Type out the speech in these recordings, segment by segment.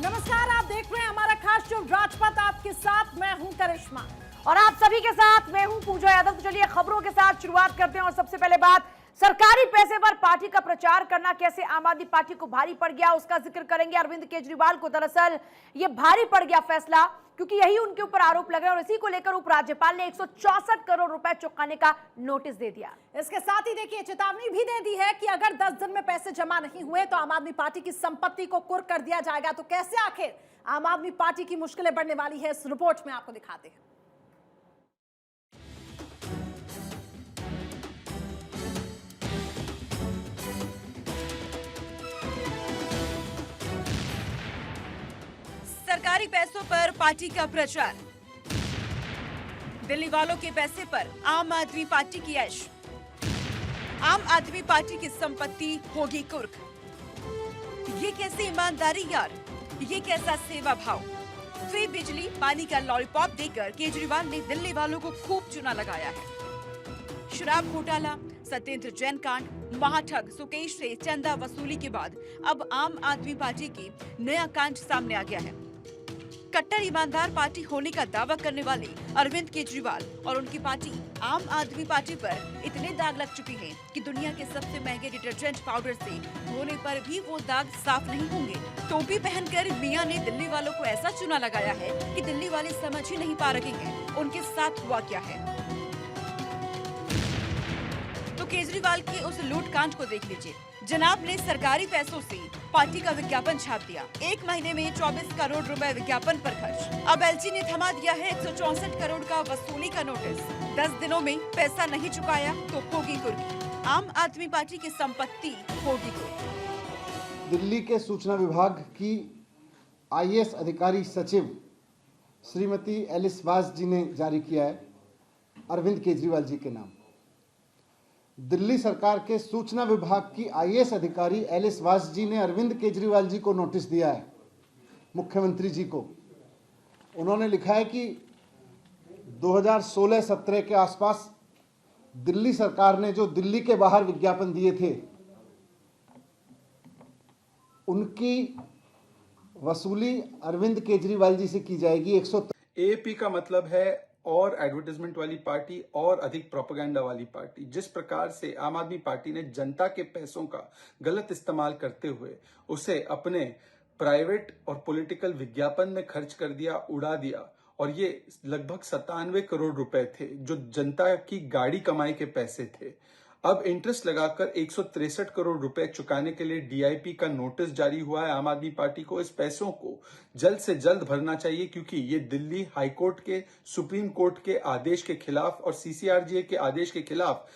नमस्कार, आप देख रहे हैं हमारा खास शो राजपथ। आपके साथ मैं हूं करिश्मा और आप सभी के साथ मैं हूं पूजा यादव। तो चलिए खबरों के साथ शुरुआत करते हैं। और सबसे पहले बात, सरकारी पैसे पर पार्टी का प्रचार करना कैसे आम आदमी पार्टी को भारी पड़ गया, उसका जिक्र करेंगे। अरविंद केजरीवाल को दरअसल ये भारी पड़ गया फैसला, क्योंकि यही उनके ऊपर आरोप लगे और इसी को लेकर उपराज्यपाल ने 164 करोड़ रुपए चुकाने का नोटिस दे दिया। इसके साथ ही देखिए चेतावनी भी दे दी है कि अगर 10 दिन में पैसे जमा नहीं हुए तो आम आदमी पार्टी की संपत्ति को कुर्क कर दिया जाएगा। तो कैसे आखिर आम आदमी पार्टी की मुश्किलें बढ़ने वाली है, इस रिपोर्ट में आपको दिखाते हैं। सरकारी पैसों पर पार्टी का प्रचार, दिल्ली वालों के पैसे पर आम आदमी पार्टी की ऐश, आम आदमी पार्टी की संपत्ति होगी कुर्क। ये कैसी ईमानदारी यार, ये कैसा सेवा भाव। फ्री बिजली पानी का लॉलीपॉप देकर केजरीवाल ने दिल्ली वालों को खूब चुना लगाया है। शराब घोटाला, सत्येंद्र जैन कांड, महाठग सुकेश से चंदा वसूली के बाद अब आम आदमी पार्टी की नया कांड सामने आ गया है। कट्टर ईमानदार पार्टी होने का दावा करने वाले अरविंद केजरीवाल और उनकी पार्टी आम आदमी पार्टी पर इतने दाग लग चुके हैं कि दुनिया के सबसे महंगे डिटर्जेंट पाउडर से धोने पर भी वो दाग साफ नहीं होंगे। टोपी पहनकर मियां ने दिल्ली वालों को ऐसा चूना लगाया है कि दिल्ली वाले समझ ही नहीं पा रहे हैं उनके साथ हुआ क्या है। तो केजरीवाल के उस लूट कांड को देख लीजिए। जनाब ने सरकारी पैसों से पार्टी का विज्ञापन छाप दिया। एक महीने में 24 करोड़ रुपए विज्ञापन पर खर्च। अब एलजी ने थमा दिया है 164 करोड़ का वसूली का नोटिस। 10 दिनों में पैसा नहीं चुकाया तो होगी कुर्की। आम आदमी पार्टी की संपत्ति होगी कुर्की। दिल्ली के सूचना विभाग की आईएएस अधिकारी सचिव श्रीमती एलिस वास जी ने जारी किया है अरविंद केजरीवाल जी के नाम। दिल्ली सरकार के सूचना विभाग की आईएएस अधिकारी एलिस वास जी ने अरविंद केजरीवाल जी को नोटिस दिया है, मुख्यमंत्री जी को। उन्होंने लिखा है कि 2016-17 के आसपास दिल्ली सरकार ने जो दिल्ली के बाहर विज्ञापन दिए थे उनकी वसूली अरविंद केजरीवाल जी से की जाएगी। एएपी का मतलब है और एडवर्टाइजमेंट वाली पार्टी और अधिक प्रोपेगेंडा वाली पार्टी। जिस प्रकार से आम आदमी पार्टी ने जनता के पैसों का गलत इस्तेमाल करते हुए उसे अपने प्राइवेट और पॉलिटिकल विज्ञापन में खर्च कर दिया, उड़ा दिया, और ये लगभग 97 करोड़ रुपए थे जो जनता की गाड़ी कमाई के पैसे थे। अब इंटरेस्ट लगाकर 163 करोड़ रुपए चुकाने के लिए डीआईपी का नोटिस जारी हुआ है। आम आदमी पार्टी को इस पैसों को जल्द से जल्द भरना चाहिए, क्योंकि ये दिल्ली हाई कोर्ट के, सुप्रीम कोर्ट के आदेश के खिलाफ और सीसीआरजीए के आदेश के खिलाफ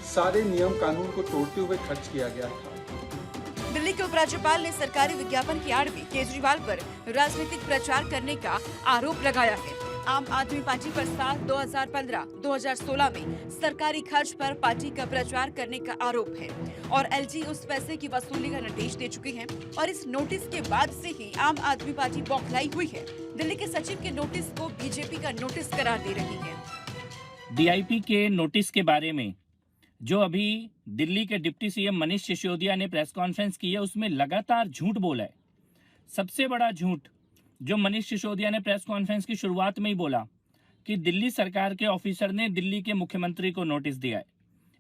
सारे नियम कानून को तोड़ते हुए खर्च किया गया था। दिल्ली के उपराज्यपाल ने सरकारी विज्ञापन की आड़ में केजरीवाल पर राजनीतिक प्रचार करने का आरोप लगाया है। आम आदमी पार्टी पर साल 2015-2016 में सरकारी खर्च पर पार्टी का प्रचार करने का आरोप है और एलजी उस पैसे की वसूली का निर्देश दे चुके हैं। और इस नोटिस के बाद से ही आम आदमी पार्टी बौखलाई हुई है। दिल्ली के सचिव के नोटिस को बीजेपी का नोटिस करार दे रही है। डीआईपी के नोटिस के बारे में जो अभी दिल्ली के डिप्टी सीएम मनीष सिसोदिया ने प्रेस कॉन्फ्रेंस की है, उसमें लगातार झूठ बोला है। सबसे बड़ा झूठ जो मनीष सिसोदिया ने प्रेस कॉन्फ्रेंस की शुरुआत में ही बोला कि दिल्ली सरकार के ऑफिसर ने दिल्ली के मुख्यमंत्री को नोटिस दिया है।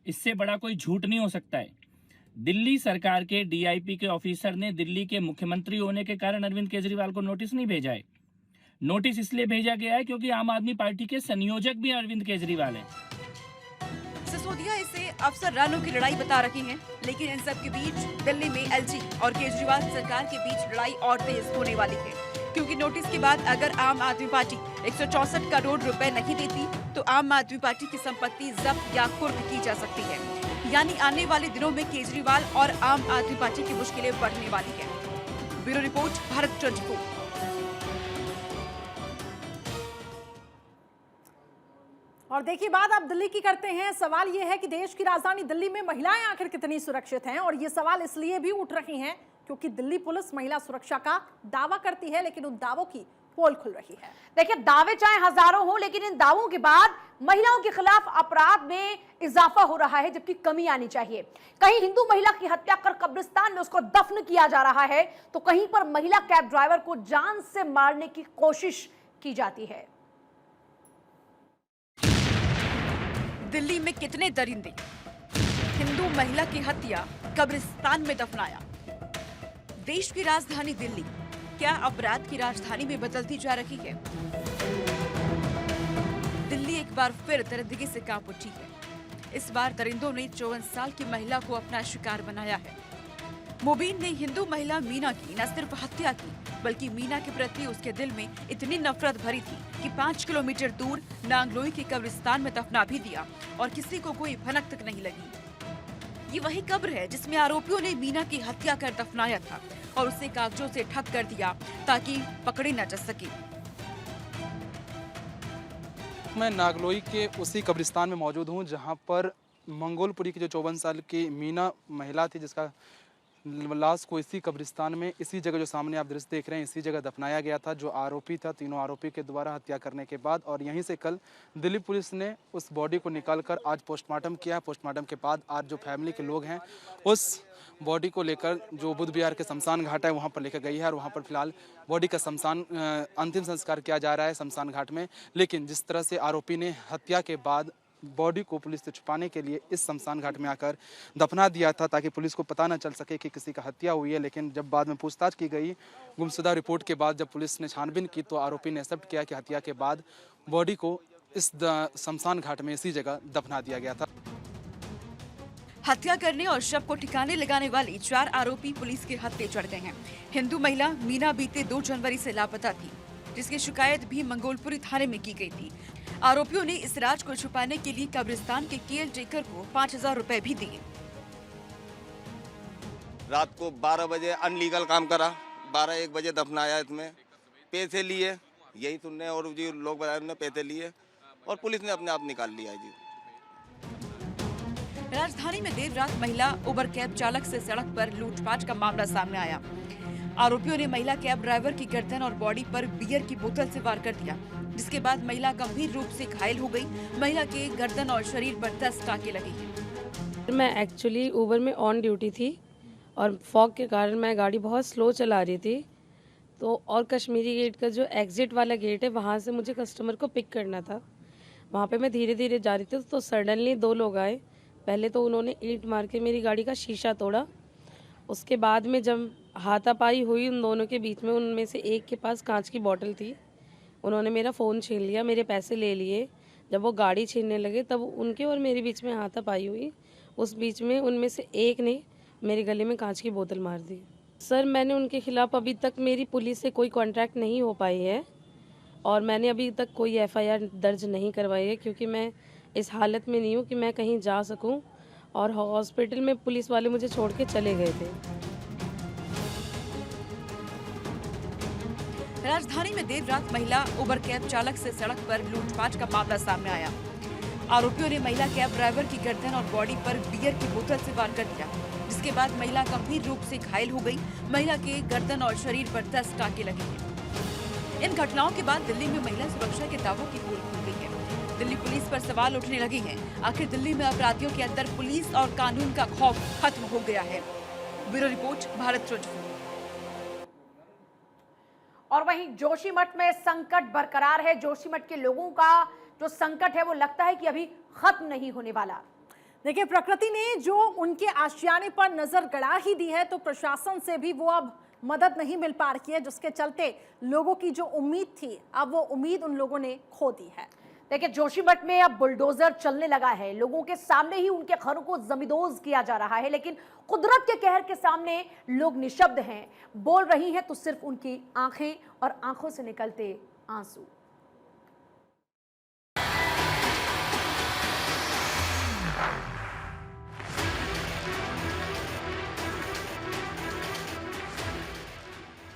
इससे बड़ा कोई झूठ नहीं हो सकता है। दिल्ली सरकार के डीआईपी के ऑफिसर ने दिल्ली के मुख्यमंत्री होने के कारण अरविंद केजरीवाल को नोटिस नहीं भेजा है। नोटिस इसलिए भेजा गया है क्योंकि आम आदमी पार्टी के संयोजक भी अरविंद केजरीवाल है। सिसोदिया इसे अफसरानों की लड़ाई बता रही हैं, लेकिन इन सब के बीच दिल्ली में एलजी और केजरीवाल सरकार के बीच लड़ाई और तेज होने वाली है, क्योंकि नोटिस के बाद अगर आम आदमी पार्टी 164 करोड़ रुपए नहीं देती तो आम आदमी पार्टी की संपत्ति जब्त या कुर्क की जा सकती है। यानी आने वाले दिनों में केजरीवाल और आम आदमी पार्टी की मुश्किलें बढ़ने वाली है। Bureau report, Bharat 24। और देखिए बात आप दिल्ली की करते हैं। सवाल यह है कि देश की राजधानी दिल्ली में महिलाएं आखिर कितनी सुरक्षित हैं, और ये सवाल इसलिए भी उठ रहे हैं क्योंकि दिल्ली पुलिस महिला सुरक्षा का दावा करती है, लेकिन उन दावों की पोल खुल रही है। देखिए, दावे चाहे हजारों हो, लेकिन इन दावों के बाद महिलाओं के खिलाफ अपराध में इजाफा हो रहा है, जबकि कमी आनी चाहिए। कहीं हिंदू महिला की हत्या कर कब्रिस्तान में उसको दफन किया जा रहा है, तो कहीं पर महिला कैब ड्राइवर को जान से मारने की कोशिश की जाती है। दिल्ली में कितने दरिंदे, हिंदू महिला की हत्या कब्रिस्तान में दफनाया। देश की राजधानी दिल्ली क्या अपराध की राजधानी में बदलती जा रही है? दिल्ली एक बार फिर दरिंदगी से कांप उठी है। इस बार दरिंदों ने 54 साल की महिला को अपना शिकार बनाया है। मुबीन ने हिंदू महिला मीना की न सिर्फ हत्या की, बल्कि मीना के प्रति उसके दिल में इतनी नफरत भरी थी कि 5 किलोमीटर दूर नांगलोई के कब्रिस्तान में दफना भी दिया और किसी को कोई भनक तक नहीं लगी। ये वही कब्र है जिसमें आरोपियों ने मीना की हत्या कर दफनाया था और उसे कागजों से ढक कर दिया ताकि पकड़ी न जा सके। मैं नागलोई के उसी कब्रिस्तान में मौजूद हूं जहां पर मंगोलपुरी की जो 54 साल की मीना महिला थी, जिसका लाश को इसी कब्रिस्तान में, इसी जगह जो सामने आप दृश्य देख रहे हैं, इसी जगह दफनाया गया था। जो आरोपी था, तीनों आरोपी के द्वारा हत्या करने के बाद, और यहीं से कल दिल्ली पुलिस ने उस बॉडी को निकालकर आज पोस्टमार्टम किया। पोस्टमार्टम के बाद आज जो फैमिली के लोग हैं उस बॉडी को लेकर जो बुद्ध विहार के शमशान घाट है वहाँ पर लेकर गई है और वहाँ पर फिलहाल बॉडी का अंतिम संस्कार किया जा रहा है शमशान घाट में। लेकिन जिस तरह से आरोपी ने हत्या के बाद बॉडी को पुलिस से छुपाने के लिए इस शमशान घाट में आकर दफना दिया था ताकि पुलिस को पता न चल सके कि किसी का हत्या हुई है, लेकिन जब बाद में पूछताछ की गई गुमशुदा रिपोर्ट के बाद, जब पुलिस ने छानबीन की तो आरोपी ने एक्सेप्ट किया कि हत्या के बाद बॉडी को इस शमशान घाट में इसी जगह दफना दिया गया था। हत्या करने और शव को ठिकाने लगाने वाले 4 आरोपी पुलिस के हत्थे चढ़ गए हैं। हिंदू महिला मीना बीते 2 जनवरी से लापता थी, जिसकी शिकायत भी मंगोलपुरी थाने में की गई थी। आरोपियों ने इस राज को छुपाने के लिए कब्रिस्तान के केयर टेकर को 5000 रुपए भी दिए। रात को 12 बजे अनलीगल काम करा, 12-1 बजे दफनाया, इसमें पैसे लिए, यही सुनने और जी लोग बताए उन्होंने पैसे लिए और पुलिस ने अपने आप निकाल लिया जी। राजधानी में देर रात महिला उबर कैब चालक से सड़क पर लूटपाट का मामला सामने आया। आरोपियों ने महिला कैब ड्राइवर की गर्दन और बॉडी पर बियर की बोतल से वार कर दिया, जिसके बाद महिला गंभीर रूप से घायल हो गई। महिला के गर्दन और शरीर पर 10 टाके लगे हैं। मैं एक्चुअली उबर में ऑन ड्यूटी थी और फॉग के कारण मैं गाड़ी बहुत स्लो चला रही थी, तो और कश्मीरी गेट का जो एग्जिट वाला गेट है वहाँ से मुझे कस्टमर को पिक करना था। वहाँ पे मैं धीरे धीरे जा रही थी तो सडनली 2 लोग आए। पहले तो उन्होंने ईंट मार के मेरी गाड़ी का शीशा तोड़ा। उसके बाद में जब हाथापाई हुई उन दोनों के बीच में, उनमें से एक के पास कांच की बोतल थी, उन्होंने मेरा फ़ोन छीन लिया, मेरे पैसे ले लिए। जब वो गाड़ी छीनने लगे तब उनके और मेरे बीच में हाथापाई हुई। उस बीच में उनमें से एक ने मेरे गले में कांच की बोतल मार दी। सर, मैंने उनके खिलाफ़ अभी तक मेरी पुलिस से कोई कॉन्ट्रैक्ट नहीं हो पाई है और मैंने अभी तक कोई FIR दर्ज नहीं करवाई है, क्योंकि मैं इस हालत में नहीं हूँ कि मैं कहीं जा सकूँ और हॉस्पिटल में पुलिस वाले मुझे छोड़ के चले गए थे। राजधानी में देर रात महिला उबर कैब चालक से सड़क पर लूटपाट का मामला सामने आया। आरोपियों ने महिला कैब ड्राइवर की गर्दन और बॉडी पर बियर की बोतल से वार कर दिया, जिसके बाद महिला गंभीर रूप से घायल हो गई। महिला के गर्दन और शरीर पर 10 टाके लगे हैं। इन घटनाओं के बाद दिल्ली में महिला सुरक्षा के दावों की पोल खुल गई है। दिल्ली पुलिस पर सवाल उठने लगे हैं, आखिर दिल्ली में अपराधियों के अंदर पुलिस और कानून का खौफ खत्म हो गया है। Bureau report, Bharat 24। और वहीं जोशीमठ में संकट बरकरार है। जोशीमठ के लोगों का जो संकट है वो लगता है कि अभी खत्म नहीं होने वाला। देखिए, प्रकृति ने जो उनके आशियाने पर नजर गड़ा ही दी है, तो प्रशासन से भी वो अब मदद नहीं मिल पा रही है, जिसके चलते लोगों की जो उम्मीद थी, अब वो उम्मीद उन लोगों ने खो दी है। देखिए, जोशीमठ में अब बुलडोजर चलने लगा है। लोगों के सामने ही उनके घरों को जमींदोज किया जा रहा है, लेकिन कुदरत के कहर के सामने लोग निशब्द हैं। बोल रही हैं तो सिर्फ उनकी आंखें और आंखों से निकलते आंसू।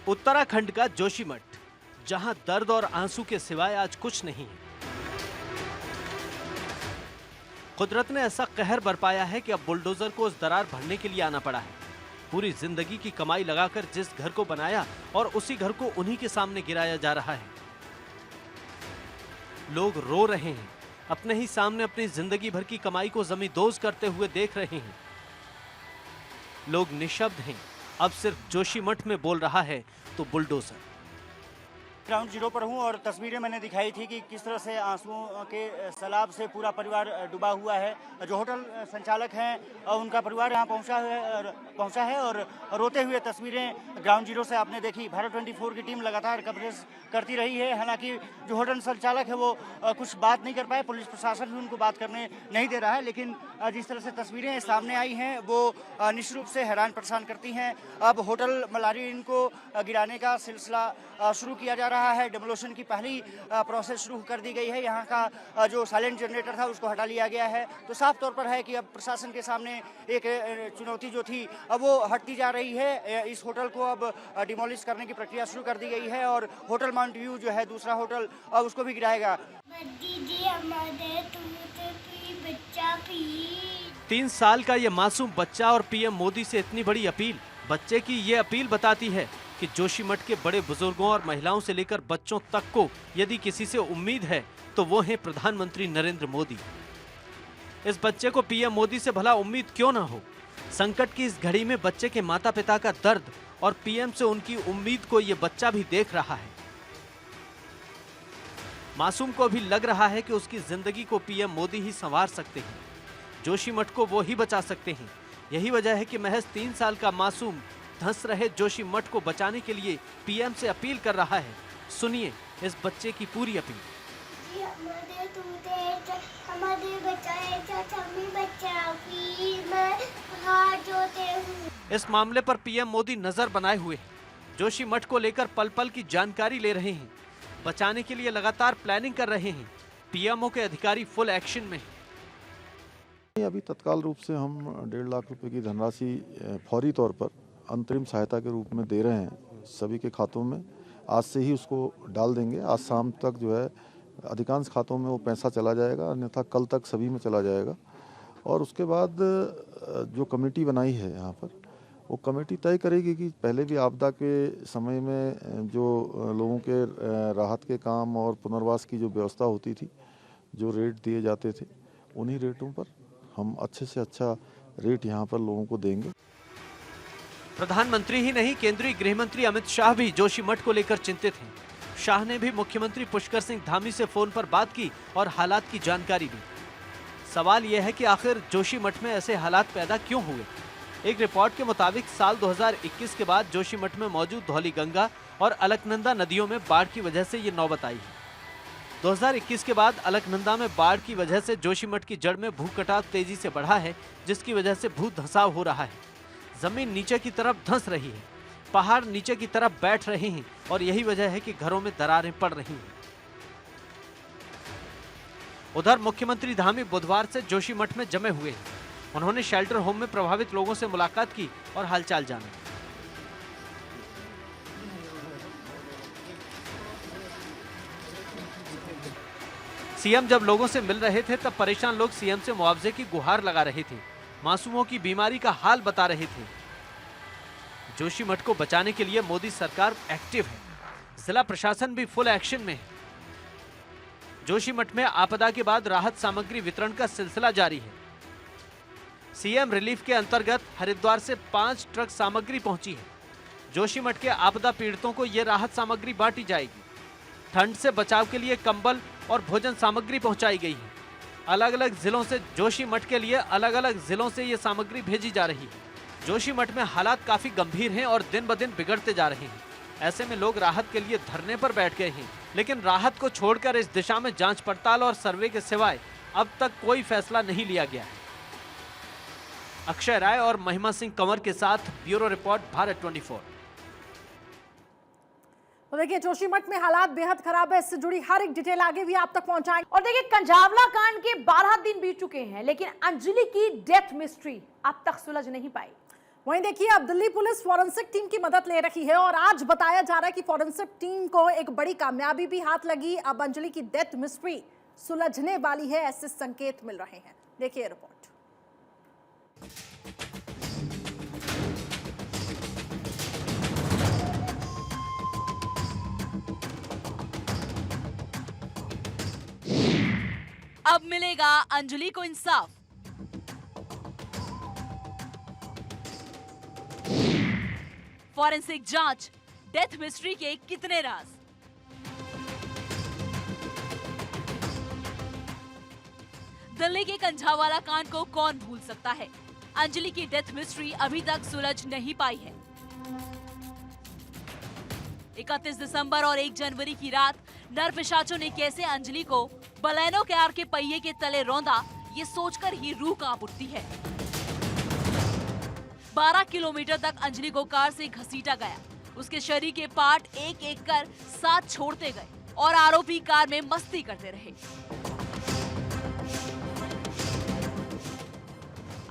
उत्तराखंड का जोशीमठ, जहां दर्द और आंसू के सिवाय आज कुछ नहीं। कुदरत ने ऐसा कहर बरपाया है कि अब बुलडोजर को उस दरार भरने के लिए आना पड़ा है। पूरी जिंदगी की कमाई लगाकर जिस घर को बनाया और उसी घर को उन्हीं के सामने गिराया जा रहा है। लोग रो रहे हैं, अपने ही सामने अपनी जिंदगी भर की कमाई को जमींदोज करते हुए देख रहे हैं। लोग निशब्द हैं, अब सिर्फ जोशीमठ में बोल रहा है तो बुलडोजर। ग्राउंड जीरो पर हूं और तस्वीरें मैंने दिखाई थी कि किस तरह से आंसुओं के सैलाब से पूरा परिवार डूबा हुआ है। जो होटल संचालक हैं उनका परिवार यहां पहुंचा है और रोते हुए तस्वीरें ग्राउंड जीरो से आपने देखी। भारत 24 की टीम लगातार कवरेज करती रही है। हालांकि जो होटल संचालक है वो कुछ बात नहीं कर पाए, पुलिस प्रशासन भी उनको बात करने नहीं दे रहा है। लेकिन जिस तरह से तस्वीरें सामने आई हैं वो निश्चित रूप से हैरान परेशान करती हैं। अब होटल मलारीन को गिराने का सिलसिला शुरू किया जा रहा है। डेमोलिशन की पहली प्रोसेस शुरू कर दी गई है। यहाँ का जो साइलेंट जनरेटर था उसको हटा लिया गया है। तो साफ तौर पर है कि अब प्रशासन के सामने एक चुनौती जो थी अब वो हटती जा रही है। इस होटल को अब डिमोलिश करने की प्रक्रिया शुरू कर दी गई है और होटल माउंट व्यू जो है दूसरा होटल अब उसको भी गिराएगा। 3 साल का ये मासूम बच्चा और पीएम मोदी से इतनी बड़ी अपील। बच्चे की ये अपील बताती है कि जोशीमठ के बड़े बुजुर्गों और महिलाओं से लेकर बच्चों तक को यदि किसी से उम्मीद है तो वो है प्रधानमंत्री नरेंद्र मोदी। इस बच्चे को पीएम मोदी से भला उम्मीद क्यों ना हो। संकट की इस घड़ी में बच्चे के माता पिता का दर्द और पीएम से उनकी उम्मीद को ये बच्चा भी देख रहा है। मासूम को भी लग रहा है कि उसकी जिंदगी को पीएम मोदी ही संवार सकते हैं, जोशीमठ को वो ही बचा सकते हैं। यही वजह है कि महज 3 साल का मासूम धंस रहे जोशीमठ को बचाने के लिए पीएम से अपील कर रहा है। सुनिए इस बच्चे की पूरी अपील। इस मामले पर पीएम मोदी नजर बनाए हुए हैं। जोशीमठ को लेकर पल पल की जानकारी ले रहे हैं, बचाने के लिए लगातार प्लानिंग कर रहे हैं। पीएमओ के अधिकारी फुल एक्शन में हैं। अभी तत्काल रूप से हम 1.5 लाख रुपए की धनराशि फौरी तौर पर अंतरिम सहायता के रूप में दे रहे हैं सभी के खातों में। आज से ही उसको डाल देंगे। आज शाम तक जो है अधिकांश खातों में वो पैसा चला जाएगा, अन्यथा कल तक सभी में चला जाएगा। और उसके बाद जो कमेटी बनाई है यहाँ पर, वो कमेटी तय करेगी कि पहले भी आपदा के समय में जो लोगों के राहत के काम और पुनर्वास की जो व्यवस्था होती थी, जो रेट दिए जाते थे, उन्हीं रेटों पर हम अच्छे से अच्छा रेट यहाँ पर लोगों को देंगे। प्रधानमंत्री ही नहीं, केंद्रीय गृह मंत्री अमित शाह भी जोशीमठ को लेकर चिंतित हैं। शाह ने भी मुख्यमंत्री पुष्कर सिंह धामी से फोन पर बात की और हालात की जानकारी दी। सवाल यह है कि आखिर जोशीमठ में ऐसे हालात पैदा क्यों हुए। एक रिपोर्ट के मुताबिक साल 2021 के बाद जोशीमठ में मौजूद धौलीगंगा और अलकनंदा नदियों में बाढ़ की वजह से ये नौबत आई है। 2021 के बाद अलकनंदा में बाढ़ की वजह से जोशीमठ की जड़ में भूकटाव तेजी से बढ़ा है, जिसकी वजह से भू धंसाव हो रहा है। जमीन नीचे की तरफ धंस रही है, पहाड़ नीचे की तरफ बैठ रहे हैं और यही वजह है कि घरों में दरारें पड़ रही हैं। उधर मुख्यमंत्री धामी बुधवार से जोशीमठ में जमे हुए हैं। उन्होंने शेल्टर होम में प्रभावित लोगों से मुलाकात की और हालचाल जाना। सीएम जब लोगों से मिल रहे थे तब परेशान लोग सीएम से मुआवजे की गुहार लगा रहे थे, मासूमों की बीमारी का हाल बता रहे थे। जोशीमठ को बचाने के लिए मोदी सरकार एक्टिव है, जिला प्रशासन भी फुल एक्शन में है। जोशीमठ में आपदा के बाद राहत सामग्री वितरण का सिलसिला जारी है। सीएम रिलीफ के अंतर्गत हरिद्वार से 5 ट्रक सामग्री पहुंची है। जोशीमठ के आपदा पीड़ितों को यह राहत सामग्री बांटी जाएगी। ठंड से बचाव के लिए कंबल और भोजन सामग्री पहुंचाई गई है। अलग अलग जिलों से जोशीमठ के लिए अलग अलग जिलों से ये सामग्री भेजी जा रही है। जोशीमठ में हालात काफी गंभीर हैं और दिन ब दिन बिगड़ते जा रहे हैं। ऐसे में लोग राहत के लिए धरने पर बैठ गए हैं, लेकिन राहत को छोड़कर इस दिशा में जांच पड़ताल और सर्वे के सिवाय अब तक कोई फैसला नहीं लिया गया है। अक्षय राय और महिमा सिंह कंवर के साथ ब्यूरो रिपोर्ट, भारत 24। तो देखिए जोशीमठ में हालात बेहद खराब है। इससे जुड़ी हर एक डिटेल आगे भी आप तक पहुंचाएंगे। और देखिए कंझावला कांड के 12 दिन बीत चुके हैं, लेकिन अंजलि की डेथ मिस्ट्री अब तक सुलझ नहीं पाई। वहीं देखिए अब दिल्ली पुलिस फॉरेंसिक टीम की मदद ले रही है और आज बताया जा रहा है कि फॉरेंसिक टीम को एक बड़ी कामयाबी भी हाथ लगी। अब अंजलि की डेथ मिस्ट्री सुलझने वाली है, ऐसे संकेत मिल रहे हैं। देखिए रिपोर्ट। अब मिलेगा अंजलि को इंसाफ। फॉरेंसिक जांच, डेथ मिस्ट्री के कितने राज। दिल्ली के कंझावाला कांड को कौन भूल सकता है। अंजलि की डेथ मिस्ट्री अभी तक सुलझ नहीं पाई है। 31 दिसंबर और 1 जनवरी की रात नरपिशाचों ने कैसे अंजलि को बलेनो कार के पहिए के तले रौंदा, ये सोचकर ही रूह कांप उठती है। 12 किलोमीटर तक अंजलि को कार से घसीटा गया। उसके शरीर के पार्ट एक एक कर साथ छोड़ते गए और आरोपी कार में मस्ती करते रहे।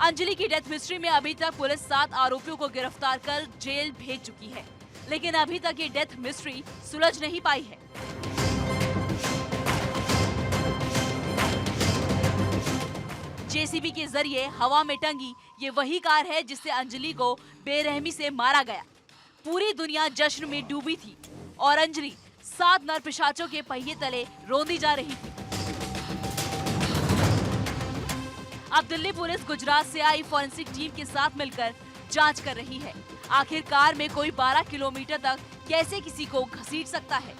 अंजलि की डेथ मिस्ट्री में अभी तक पुलिस 7 आरोपियों को गिरफ्तार कर जेल भेज चुकी है, लेकिन अभी तक ये डेथ मिस्ट्री सुलझ नहीं पाई है। जेसीबी के जरिए हवा में टंगी ये वही कार है जिससे अंजलि को बेरहमी से मारा गया। पूरी दुनिया जश्न में डूबी थी और अंजलि 7 नरपिशाचों के पहिए तले रौंदी जा रही थी। अब दिल्ली पुलिस गुजरात से आई फॉरेंसिक टीम के साथ मिलकर जांच कर रही है। आखिर कार में कोई 12 किलोमीटर तक कैसे किसी को घसीट सकता है।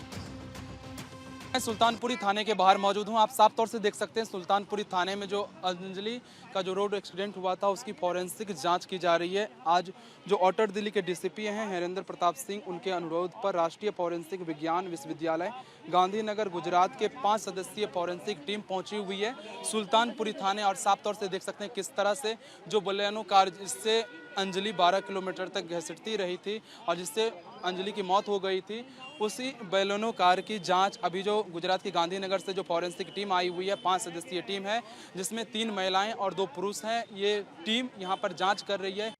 मैं सुल्तानपुरी थाने के बाहर मौजूद हूं। आप साफ तौर से देख सकते हैं सुल्तानपुरी थाने में जो अंजलि का जो रोड एक्सीडेंट हुआ था उसकी फॉरेंसिक जांच की जा रही है। आज जो आउटर दिल्ली के डीसीपी हैं हरेंद्र प्रताप सिंह, उनके अनुरोध पर राष्ट्रीय फॉरेंसिक विज्ञान विश्वविद्यालय गांधीनगर गुजरात के 5 सदस्यीय फॉरेंसिक टीम पहुंची हुई है सुल्तानपुरी थाने। और साफ तौर से देख सकते हैं किस तरह से जो बलेनो कार जिससे अंजलि 12 किलोमीटर तक घसीटती रही थी और जिससे अंजलि की मौत हो गई थी, उसी बलेनो कार की जांच अभी जो गुजरात की गांधीनगर से जो फॉरेंसिक टीम आई हुई है, 5 सदस्यीय टीम है जिसमें 3 महिलाएं और 2 पुरुष हैं, ये टीम यहां पर जांच कर रही है।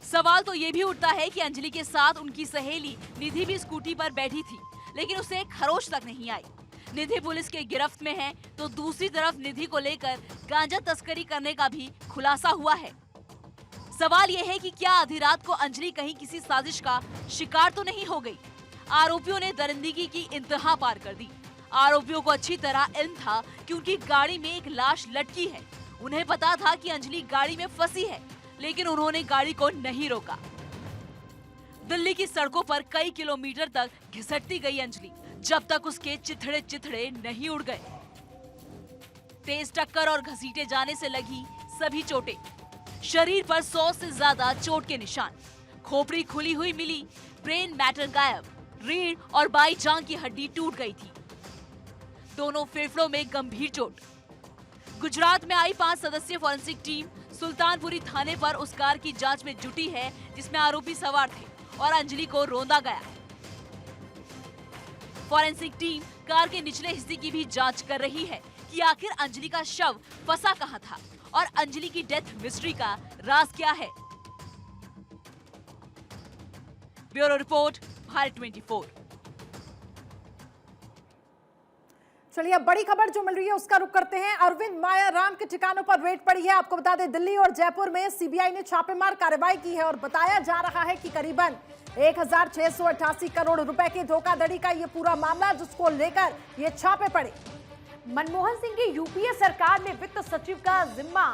सवाल तो ये भी उठता है कि अंजलि के साथ उनकी सहेली निधि भी स्कूटी पर बैठी थी, लेकिन उसे खरोच तक नहीं आई। निधि पुलिस के गिरफ्त में है तो दूसरी तरफ निधि को लेकर गांजा तस्करी करने का भी खुलासा हुआ है। सवाल यह है कि क्या आधी रात को अंजलि कहीं किसी साजिश का शिकार तो नहीं हो गई। आरोपियों ने दरिंदगी की इंतहा पार कर दी। आरोपियों को अच्छी तरह इल्म था कि उनकी गाड़ी में एक लाश लटकी है। उन्हें पता था कि अंजलि गाड़ी में फंसी है, लेकिन उन्होंने गाड़ी को नहीं रोका। दिल्ली की सड़कों पर कई किलोमीटर तक घिसटती गई अंजलि, जब तक उसके चिथड़े चिथड़े नहीं उड़ गए। तेज टक्कर और घसीटे जाने से लगी सभी चोटें। शरीर पर 100 से ज्यादा चोट के निशान। खोपड़ी खुली हुई मिली, ब्रेन मैटर गायब, रीढ़ और बाई जांघ की हड्डी टूट गई थी। दोनों फेफड़ों में गंभीर चोट। गुजरात में आई 5 सदस्यीय फॉरेंसिक टीम सुल्तानपुरी थाने पर उस कार की जांच में जुटी है जिसमें आरोपी सवार थे और अंजलि को रौंदा गया। फॉरेंसिक टीम कार के निचले हिस्से की भी जांच कर रही है कि आखिर अंजलि का शव फंसा कहां था और अंजलि की डेथ मिस्ट्री का राज क्या है। Bureau report, Bharat 24। चलिए अब बड़ी खबर जो मिल रही है उसका रुख करते हैं। अरविंद मायाराम के ठिकानों पर रेड पड़ी है। आपको बता दें दिल्ली और जयपुर में सीबीआई ने छापेमार कार्रवाई की है और बताया जा रहा है कि करीबन 1688 करोड़ रुपए की धोखाधड़ी का ये पूरा मामला जिसको लेकर ये छापे पड़े। मनमोहन सिंह की यूपीए सरकार में वित्त सचिव का जिम्मा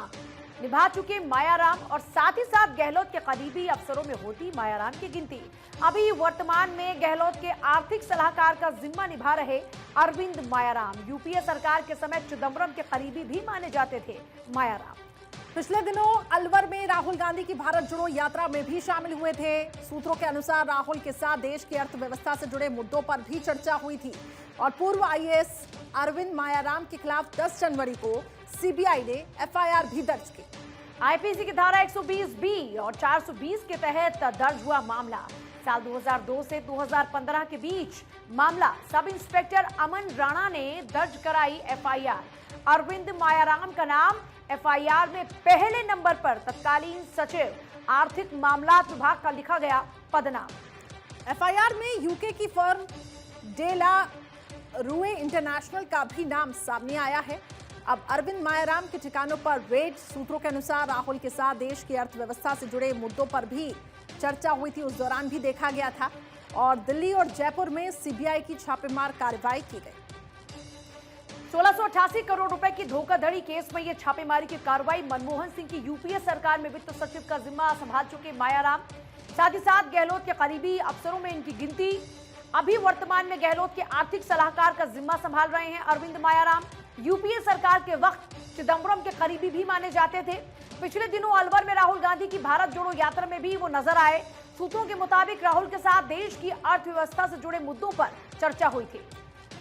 निभा चुके मायाराम और साथ ही साथ गहलोत के करीबी अफसरों में होती मायाराम की गिनती। अभी वर्तमान में गहलोत के आर्थिक सलाहकार का जिम्मा निभा रहे अरविंद मायाराम यूपीए सरकार के समय चिदम्बरम के करीबी भी माने जाते थे मायाराम। पिछले दिनों अलवर में राहुल गांधी की भारत जोड़ो यात्रा में भी शामिल हुए थे। सूत्रों के अनुसार राहुल के साथ देश की अर्थव्यवस्था से जुड़े मुद्दों पर भी चर्चा हुई थी और पूर्व आईएएस अरविंद मायाराम के खिलाफ 10 जनवरी को सीबीआई ने एफआईआर भी दर्ज की। आईपीसी की धारा 120B और 420 के तहत दर्ज हुआ मामला। साल 2002 से 2015 के बीच मामला सब इंस्पेक्टर अमन राणा ने दर्ज कराई एफआईआर। अरविंद मायाराम का नाम एफआईआर में पहले नंबर पर तत्कालीन सचिव आर्थिक मामलात विभाग का लिखा गया पदनाम। एफआईआर में यूके की फर्म डेला रूए इंटरनेशनल का भी नाम सामने आया है। अब अरविंद मायाराम के ठिकानों पर रेड। सूत्रों के अनुसार राहुल के साथ देश की अर्थव्यवस्था से जुड़े मुद्दों पर भी चर्चा हुई थी, उस दौरान भी देखा गया था और दिल्ली और जयपुर में सीबीआई की छापेमार कार्रवाई की गई। 1688 करोड़ रुपए की धोखाधड़ी केस में ये छापेमारी की कार्रवाई मनमोहन सिंह की यूपीए सरकार में वित्त सचिव का जिम्मा संभाल चुके मायाराम, साथ ही साथ गहलोत के करीबी अफसरों में इनकी गिनती। अभी वर्तमान में गहलोत के आर्थिक सलाहकार का जिम्मा संभाल रहे हैं अरविंद मायाराम। यूपीए सरकार के वक्त चिदंबरम के करीबी भी माने जाते थे। पिछले दिनों अलवर में राहुल गांधी की भारत जोड़ो यात्रा में भी वो नजर आए। सूत्रों के मुताबिक राहुल के साथ देश की अर्थव्यवस्था से जुड़े मुद्दों पर चर्चा हुई थी।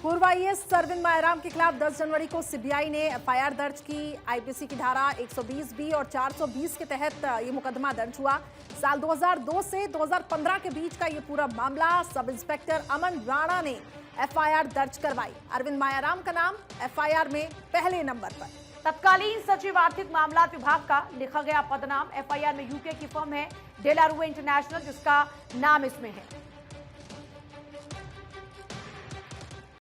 पूर्व आईएएस अरविंद मायाराम के खिलाफ 10 जनवरी को सीबीआई ने एफआईआर दर्ज की। आईपीसी की धारा 120 और 420 के तहत ये मुकदमा दर्ज हुआ। साल 2002 से 2015 के बीच का ये पूरा मामला सब इंस्पेक्टर अमन राणा ने एफआईआर दर्ज करवाई। अरविंद मायाराम का नाम एफआईआर में पहले नंबर पर। तत्कालीन सचिव आर्थिक मामलात विभाग का लिखा गया पदनाम एफआईआर में यूके की फर्म है डेलारूवे इंटरनेशनल, जिसका नाम इसमें है।